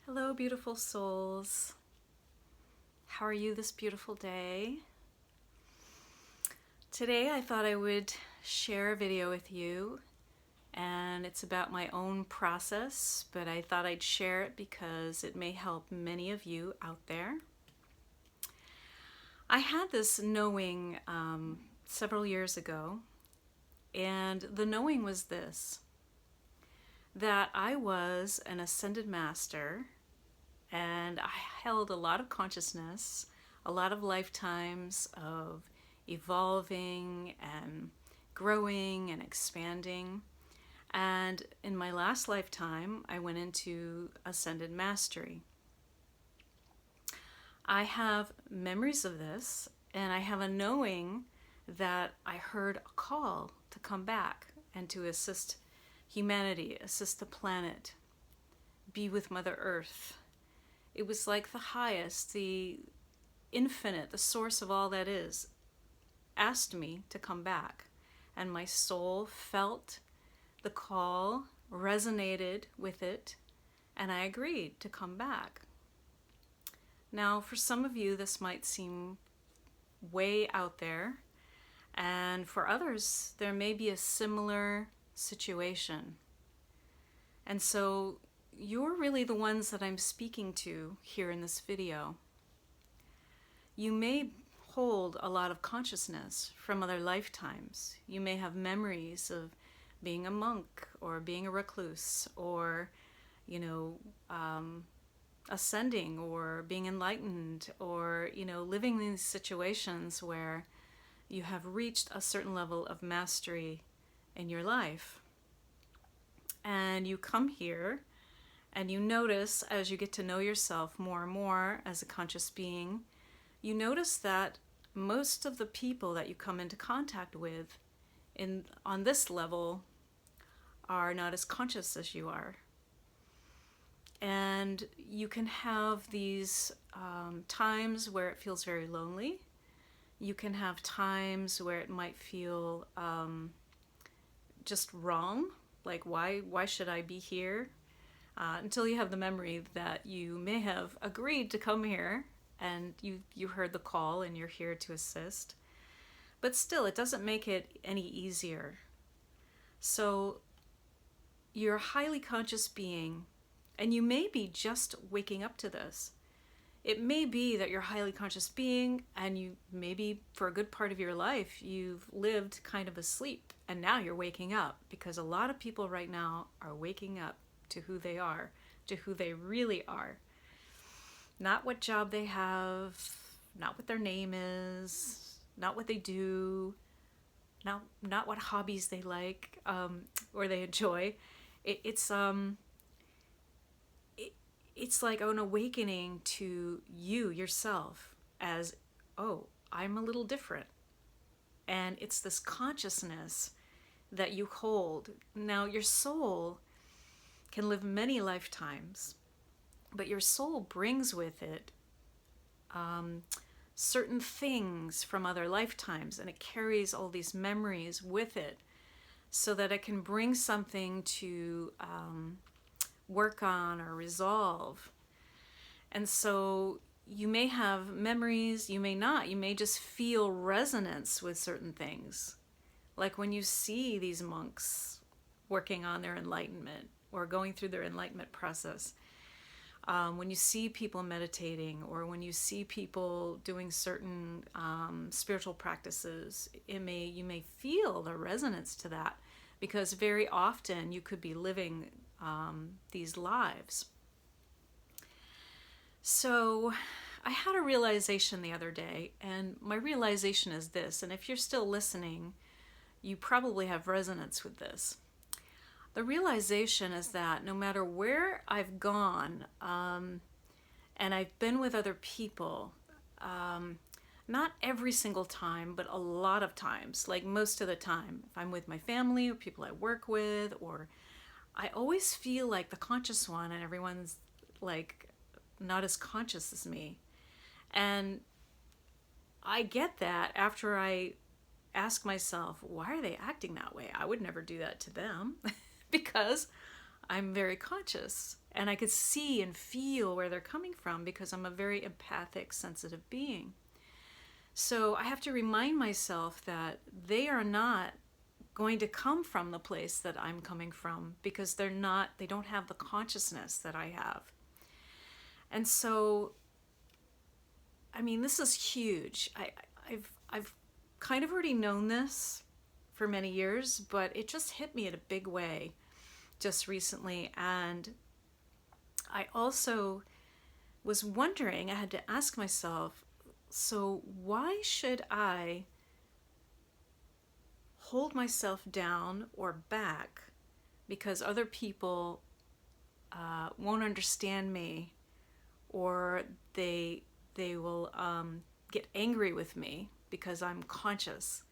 Hello, beautiful souls. How are you this beautiful day? Today I thought I would share a video with you, and it's about my own process, but I thought I'd share it because it may help many of you out there. I had this knowing several years ago, and the knowing was this, that I was an ascended master and I held a lot of consciousness, a lot of lifetimes of evolving and growing and expanding. And in my last lifetime, I went into ascended mastery. I have memories of this, and I have a knowing that I heard a call to come back and to assist humanity, assist the planet, be with Mother Earth. It was like the highest, the infinite, the source of all that is, asked me to come back. And my soul felt the call, resonated with it, and I agreed to come back. Now, for some of you, this might seem way out there, and for others, there may be a similar situation. And so you're really the ones that I'm speaking to here in this video. You may hold a lot of consciousness from other lifetimes. You may have memories of being a monk or being a recluse or, ascending or being enlightened or, living in these situations where you have reached a certain level of mastery in your life. And you come here and you notice, as you get to know yourself more and more as a conscious being, you notice that most of the people that you come into contact with on this level are not as conscious as you are. And you can have these times where it feels very lonely. You can have times where it might feel just wrong, like why should I be here? Until you have the memory that you may have agreed to come here and you heard the call and you're here to assist. But still, it doesn't make it any easier. So you're a highly conscious being, and you may be just waking up to this. It may be that you're a highly conscious being, and you maybe for a good part of your life you've lived kind of asleep, and now you're waking up, because a lot of people right now are waking up to who they are, to who they really are. Not what job they have, not what their name is, not what they do, not what hobbies they like or they enjoy. It's like an awakening to you, yourself, as, oh, I'm a little different. And it's this consciousness that you hold. Now, your soul can live many lifetimes, but your soul brings with it certain things from other lifetimes, and it carries all these memories with it so that it can bring something to work on or resolve. And so you may have memories, you may not. You may just feel resonance with certain things. Like when you see these monks working on their enlightenment or going through their enlightenment process. When you see people meditating, or when you see people doing certain spiritual practices, you may feel the resonance to that, because very often you could be living these lives. So I had a realization the other day, and my realization is this, and if you're still listening, you probably have resonance with this. The realization is that no matter where I've gone, and I've been with other people, not every single time, but a lot of times, like most of the time, if I'm with my family or people I work with, or I always feel like the conscious one and everyone's like not as conscious as me. And I get that after I ask myself, why are they acting that way? I would never do that to them. Because I'm very conscious. And I could see and feel where they're coming from because I'm a very empathic, sensitive being. So I have to remind myself that they are not going to come from the place that I'm coming from because they don't have the consciousness that I have. And so, I mean, this is huge. I've kind of already known this for many years, but it just hit me in a big way just recently. And I also was wondering, I had to ask myself, so why should I hold myself down or back because other people won't understand me, or they will get angry with me because I'm conscious?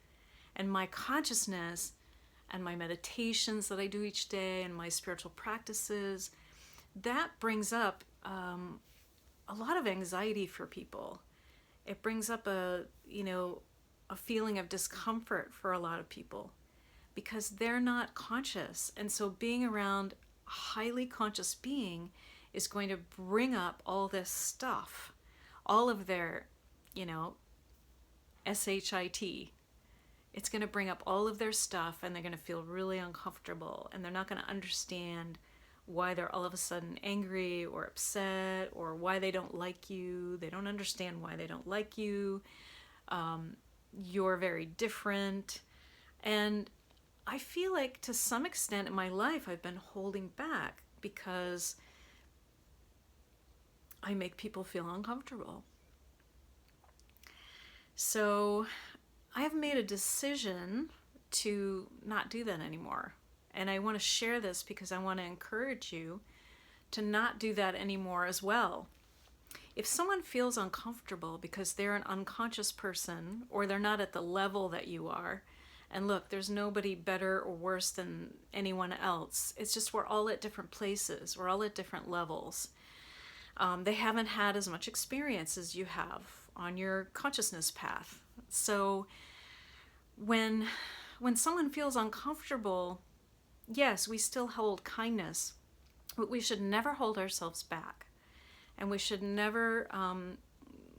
And my consciousness and my meditations that I do each day and my spiritual practices, that brings up a lot of anxiety for people. It brings up a feeling of discomfort for a lot of people because they're not conscious. And so being around a highly conscious being is going to bring up all this stuff, all of their, SHIT. It's going to bring up all of their stuff, and they're going to feel really uncomfortable, and they're not going to understand why they're all of a sudden angry or upset, or why they don't like you. They don't understand why they don't like you. You're very different. And I feel like to some extent in my life I've been holding back because I make people feel uncomfortable. So I have made a decision to not do that anymore. And I want to share this because I want to encourage you to not do that anymore as well. If someone feels uncomfortable because they're an unconscious person or they're not at the level that you are, and look, there's nobody better or worse than anyone else. It's just we're all at different places. We're all at different levels. They haven't had as much experience as you have on your consciousness path. So when someone feels uncomfortable, yes, we still hold kindness, but we should never hold ourselves back. And we should never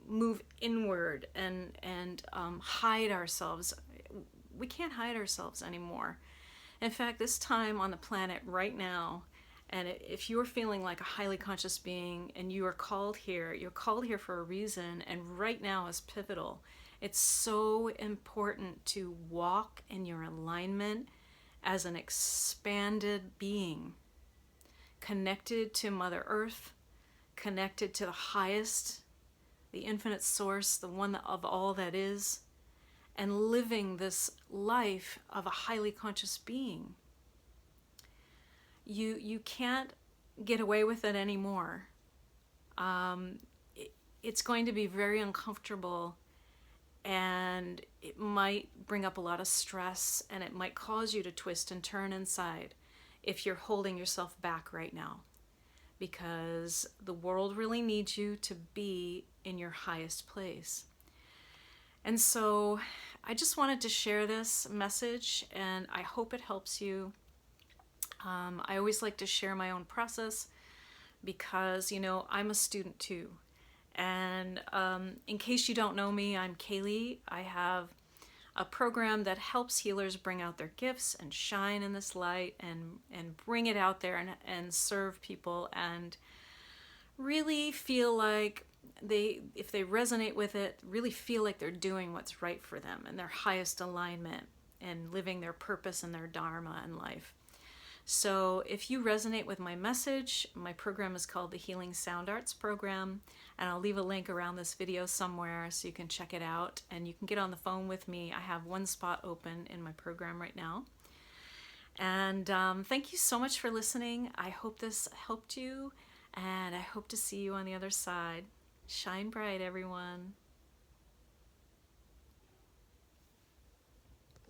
move inward and hide ourselves. We can't hide ourselves anymore. In fact, this time on the planet right now, and if you're feeling like a highly conscious being and you are called here, you're called here for a reason, and right now is pivotal. It's so important to walk in your alignment as an expanded being, connected to Mother Earth, connected to the highest, the infinite source, the one of all that is, and living this life of a highly conscious being. You can't get away with it anymore. It's going to be very uncomfortable, and it might bring up a lot of stress, and it might cause you to twist and turn inside if you're holding yourself back right now, because the world really needs you to be in your highest place. And so I just wanted to share this message, and I hope it helps you. I always like to share my own process because, I'm a student too. And in case you don't know me, I'm Kaylee. I have a program that helps healers bring out their gifts and shine in this light and bring it out there and serve people and really feel like if they resonate with it, really feel like they're doing what's right for them and their highest alignment and living their purpose and their dharma in life. So if you resonate with my message, my program is called the Healing Sound Arts Program, and I'll leave a link around this video somewhere so you can check it out, and you can get on the phone with me. I have one spot open in my program right now. And thank you so much for listening. I hope this helped you, and I hope to see you on the other side. Shine bright, everyone.